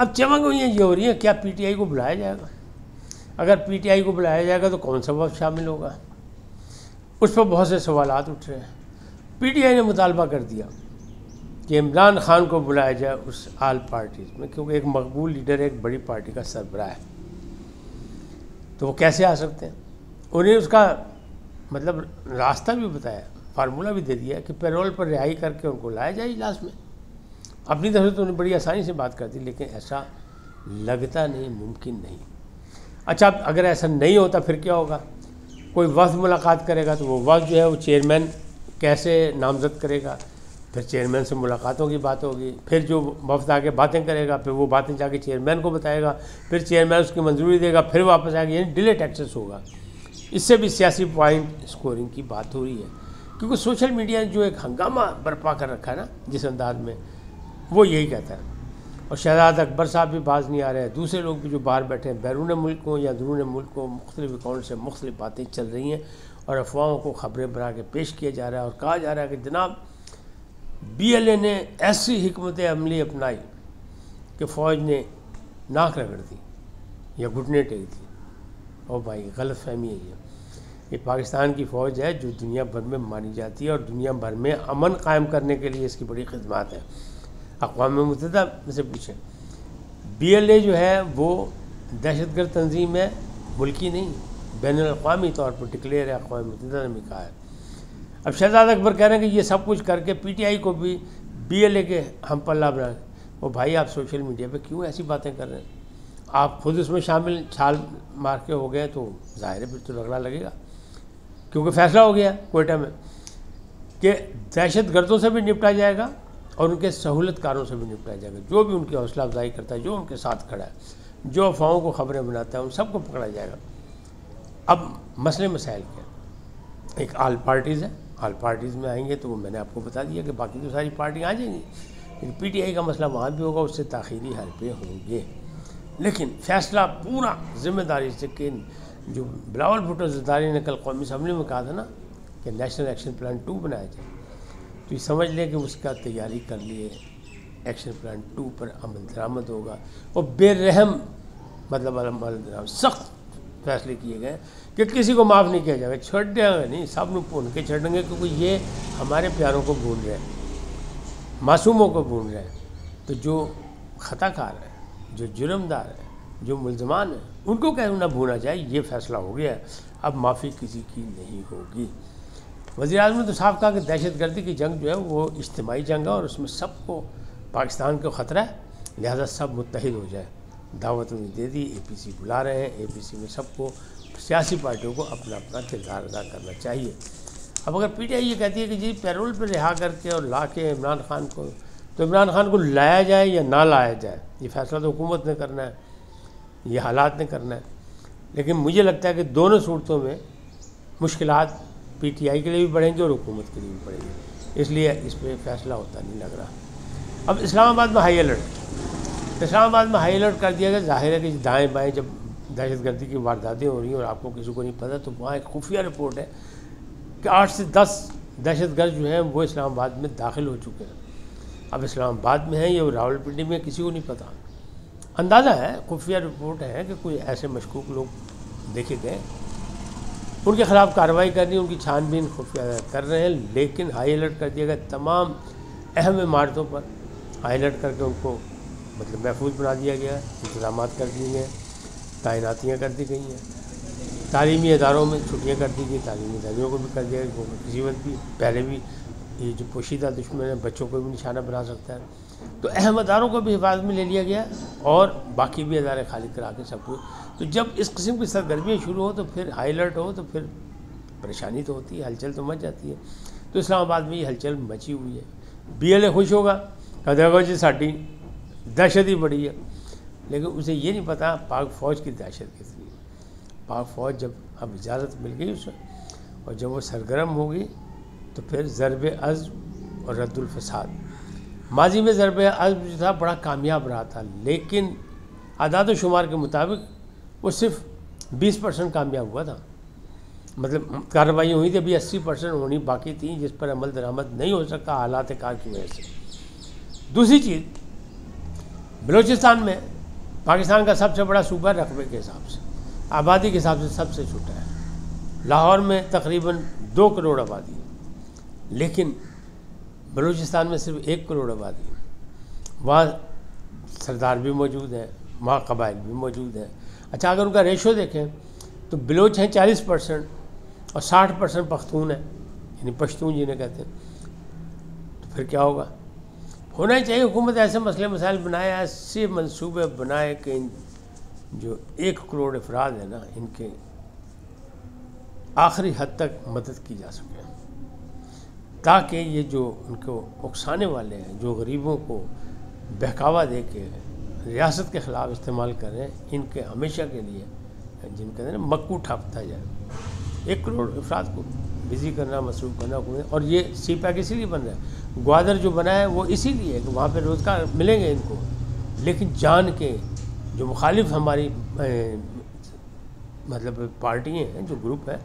اب چمگوئیاں یہ ہو رہی ہیں کیا پی ٹی آئی کو بلایا جائے گا؟ اگر پی ٹی آئی کو بلایا جائے گا تو کون سا وفد شامل ہوگا؟ اس پر بہت سے سوالات اٹھ رہے ہیں۔ پی ٹی آئی نے مطالبہ کر دیا کہ عمران خان کو بلایا جائے اس آل پارٹیز میں، کیونکہ ایک مقبول لیڈر ایک بڑی پارٹی کا سربراہ ہے، تو وہ کیسے آ سکتے ہیں؟ انہیں اس کا مطلب راستہ بھی بتایا، فارمولہ بھی دے دیا کہ پیرول پر رہائی کر کے ان کو لایا جائے اجلاس میں۔ اپنی طرف سے تو انہیں بڑی آسانی سے بات کر دی، لیکن ایسا لگتا نہیں، ممکن نہیں۔ اچھا، اگر ایسا نہیں ہوتا پھر کیا ہوگا؟ کوئی وفد ملاقات کرے گا تو وہ وفد جو ہے وہ چیئرمین کیسے نامزد کرے گا، پھر چیئرمین سے ملاقاتوں کی بات ہوگی، پھر جو وفد آگے باتیں کرے گا پھر وہ باتیں جا کے چیئرمین کو بتائے گا، پھر چیئرمین اس کی منظوری دے گا، پھر واپس آئے گا، یعنی ڈیلے ٹیکسس ہوگا۔ اس سے بھی سیاسی پوائنٹ اسکورنگ کی بات ہو رہی ہے، کیونکہ سوشل میڈیا نے جو ایک ہنگامہ برپا کر رکھا ہے نا جس انداز میں، وہ یہی کہتا ہے۔ اور شہزاد اکبر صاحب بھی باز نہیں آ رہے ہیں، دوسرے لوگ بھی جو باہر بیٹھے ہیں بیرون ملک ہوں یا درون ملک ہوں، مختلف اکاؤنٹ سے مختلف باتیں چل رہی ہیں اور افواہوں کو خبریں بنا کے پیش کیا جا رہا ہے، اور کہا جا رہا ہے کہ جناب بی ایل اے نے ایسی حکمت عملی اپنائی کہ فوج نے ناک رگڑ دی یا گھٹنے ٹیک دی۔ اور بھائی غلط فہمی ہے یہ پاکستان کی فوج ہے جو دنیا بھر میں مانی جاتی ہے اور دنیا بھر میں امن قائم کرنے کے لیے اس کی بڑی خدمات ہیں۔ اقوام متحدہ میں سے پوچھیں، بی ایل اے جو ہے وہ دہشت گرد تنظیم ہے، ملکی نہیں، بین الاقوامی طور پر ڈکلیئر ہے، اقوام متحدہ نے بھی کہا ہے۔ اب شہزاد اکبر کہہ رہے ہیں کہ یہ سب کچھ کر کے پی ٹی آئی کو بھی بی ایل اے کے ہم پلہ بنا، وہ بھائی آپ سوشل میڈیا پہ کیوں ایسی باتیں کر رہے ہیں؟ آپ خود اس میں شامل چھال مار کے ہو گئے تو ظاہر ہے پھر تو رگڑا لگے گا، کیونکہ فیصلہ ہو گیا کوئٹہ میں کہ دہشت گردوں سے بھی نپٹا جائے گا اور ان کے سہولت کاروں سے بھی نپٹا جائے گا، جو بھی ان کی حوصلہ افزائی کرتا ہے، جو ان کے ساتھ کھڑا ہے، جو افواہوں کو خبریں بناتا ہے، ان سب کو پکڑا جائے گا۔ اب مسئلے مسائل کیا؟ ایک آل پارٹیز ہے، آل پارٹیز میں آئیں گے تو وہ میں نے آپ کو بتا دیا کہ باقی تو ساری پارٹیاں آ جائیں گی، لیکن پی ٹی آئی کا مسئلہ وہاں بھی ہوگا، اس سے تاخیری حل پہ ہوں گے۔ لیکن فیصلہ پورا ذمہ داری سے کہ جو بلاول بھٹو زرداری نے کل قومی اسمبلی میں کہا تھا نا کہ نیشنل ایکشن پلان 2 بنایا جائے، تو یہ سمجھ لیں کہ اس کا تیاری کر لیے، ایکشن پلان 2 پر عمل درآمد ہوگا، اور بے رحم مطلب عمل درآمد، سخت فیصلے کیے گئے کہ کسی کو معاف نہیں کیا جائے گا، چھوڑ دیں گے نہیں، سب نے بھون کے چھڑیں گے، کیونکہ یہ ہمارے پیاروں کو بھون رہے ہیں، معصوموں کو بھون رہے ہیں۔ تو جو خطا کار ہے، جو جرم دار ہے، جو ملزمان ہیں، ان کو کیوں نہ بھونا جائے، یہ فیصلہ ہو گیا ہے، اب معافی کسی کی نہیں ہوگی۔ وزیر اعظم نے تو صاف کہا کہ دہشت گردی کی جنگ جو ہے وہ اجتماعی جنگ ہے اور اس میں سب کو پاکستان کو خطرہ ہے، لہذا سب متحد ہو جائے۔ دعوت انہیں دے دی، اے پی سی بلا رہے ہیں، اے پی سی میں سب کو، سیاسی پارٹیوں کو اپنا اپنا کردار ادا کرنا چاہیے۔ اب اگر پی ٹی آئی یہ کہتی ہے کہ جی پیرول پہ رہا کر کے اور لا کے عمران خان کو، تو عمران خان کو لایا جائے یا نہ لایا جائے، یہ فیصلہ تو حکومت نے کرنا ہے، یہ حالات نے کرنا ہے۔ لیکن مجھے لگتا ہے کہ دونوں صورتوں میں مشکلات پی ٹی آئی کے لیے بھی بڑھیں گے اور حکومت کے لیے بھی بڑھیں گے، اس لیے اس پہ فیصلہ ہوتا نہیں لگ رہا۔ اب اسلام آباد میں ہائی الرٹ، اسلام آباد میں ہائی الرٹ کر دیا گیا۔ ظاہر ہے کہ دائیں بائیں جب دہشت گردی کی وارداتیں ہو رہی ہیں اور آپ کو کسی کو نہیں پتہ، تو وہاں ایک خفیہ رپورٹ ہے کہ 8 سے 10 دہشت گرد جو ہیں وہ اسلام آباد میں داخل ہو چکے ہیں۔ اب اسلام آباد میں ہیں یا راول پنڈی میں، کسی کو نہیں پتہ، اندازہ ہے، خفیہ رپورٹ ہے کہ کوئی ایسے مشکوک لوگ دیکھے گئے، ان کے خلاف کارروائی کرنی، ان کی چھان بین خفیہ کر رہے ہیں۔ لیکن ہائی الرٹ کر دیا گیا، تمام اہم عمارتوں پر ہائی الرٹ کر کے ان کو مطلب محفوظ بنا دیا گیا، انتظامات کر دیے گئے، تعیناتیاں کر دی گئی ہیں، تعلیمی اداروں میں چھٹیاں کر دی گئی، تعلیمی اداروں کو بھی کر دیا گیا، کسی وقت بھی پہلے بھی یہ جو پوشیدہ دشمن ہے بچوں کو بھی نشانہ بنا سکتا ہے، تو اہم اداروں کو بھی حفاظت میں لے لیا گیا اور باقی بھی ادارے خالی کرا کے سب کچھ۔ تو جب اس قسم کی سرگرمیاں شروع ہو تو پھر ہائی الرٹ ہو تو پھر پریشانی تو ہوتی ہے، ہلچل تو مچ جاتی ہے۔ تو اسلام آباد میں یہ ہلچل مچی ہوئی ہے۔ بی ایل اے خوش ہوگا کہ دیکھو جی ساڈی دہشت ہی بڑی ہے، لیکن اسے یہ نہیں پتہ پاک فوج کی دہشت کتنی ہے۔ پاک فوج جب اب اجازت مل گئی اسے اور جب وہ سرگرم ہوگی تو پھر ضرب عزم اور رد الفساد۔ ماضی میں ضرب عزم جو تھا بڑا کامیاب رہا تھا، لیکن اعداد و شمار کے مطابق وہ صرف 20% کامیاب ہوا تھا، مطلب کارروائیاں ہوئی تھی، ابھی 80% ہونی باقی تھیں جس پر عمل درآمد نہیں ہو سکا حالات کار کی وجہ سے۔ دوسری چیز، بلوچستان میں پاکستان کا سب سے بڑا صوبہ رقبے کے حساب سے، آبادی کے حساب سے سب سے چھوٹا ہے۔ لاہور میں تقریباً 2 کروڑ آبادی ہے، لیکن بلوچستان میں صرف 1 کروڑ آبادی ہے۔ وہاں سردار بھی موجود ہیں، وہاں قبائل بھی موجود ہیں۔ اچھا، اگر ان کا ریشو دیکھیں تو بلوچ ہیں 40% اور 60% پختون ہیں، یعنی پشتون جنہیں کہتے ہیں۔ تو پھر کیا ہوگا؟ ہونا ہی چاہیے حکومت ایسے مسئلے مسائل بنائے، ایسے منصوبے بنائے کہ ان جو 1 کروڑ افراد ہیں نا، ان کے آخری حد تک مدد کی جا سکے، تاکہ یہ جو ان کو اکسانے والے ہیں، جو غریبوں کو بہکاوا دے کے ریاست کے خلاف استعمال کر رہے ہیں، ان کے ہمیشہ کے لیے جن کا مکو ٹھاپتا جائے۔ 1 کروڑ افراد کو بزی کرنا، مصروف کرنا حکومت، اور یہ سی پیک اسی لیے بن رہا ہے، گوادر جو بنا ہے وہ اسی لیے ہے کہ وہاں پہ روزگار ملیں گے ان کو، لیکن جان کے جو مخالف ہماری مطلب پارٹیاں ہیں، جو گروپ ہے،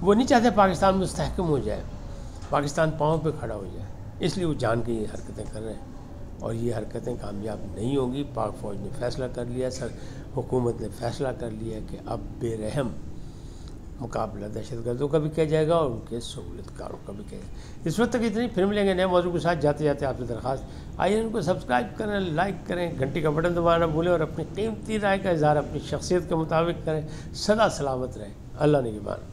وہ نہیں چاہتے پاکستان مستحکم ہو جائے، پاکستان پاؤں پہ کھڑا ہو جائے، اس لیے وہ جان کے یہ حرکتیں کر رہے ہیں، اور یہ حرکتیں کامیاب نہیں ہوں گی۔ پاک فوج نے فیصلہ کر لیا، حکومت نے فیصلہ کر لیا کہ اب بے رحم مقابلہ دہشت گردوں کا بھی کیا جائے گا اور ان کے سہولت کاروں کا بھی کیا جائے گا۔ اس وقت تک اتنی، پھر ملیں گے نئے موضوع کے ساتھ۔ جاتے جاتے آپ سے درخواست، آئیے ان کو سبسکرائب کریں، لائک کریں، گھنٹی کا بٹن دبانا بھولیں، اور اپنی قیمتی رائے کا اظہار اپنی شخصیت کے مطابق کریں۔ سدا سلامت رہیں، اللہ نگہبان۔